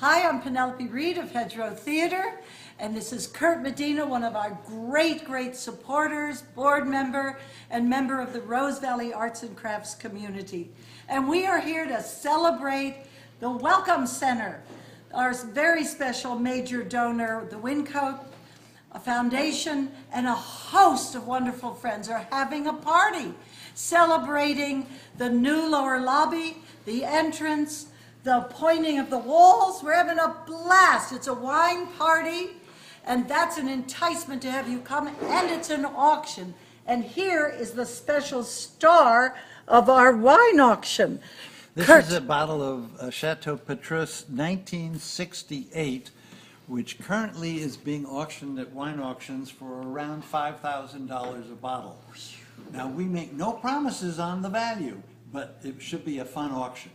Hi, I'm Penelope Reed of Hedgerow Theater, and this is Kurt Medina, one of our great supporters, board member, and member of the Rose Valley Arts and Crafts community. And we are here to celebrate the Welcome Center. Our very special major donor, the Wyncote Foundation, and a host of wonderful friends are having a party celebrating the new lower lobby, the entrance, the pointing of the walls. We're having a blast. It's a wine party, and that's an enticement to have you come, and it's an auction. And here is the special star of our wine auction. This Kurt. is a bottle of Chateau Petrus 1968, which currently is being auctioned at wine auctions for around $5,000 a bottle. Now, we make no promises on the value, but it should be a fun auction.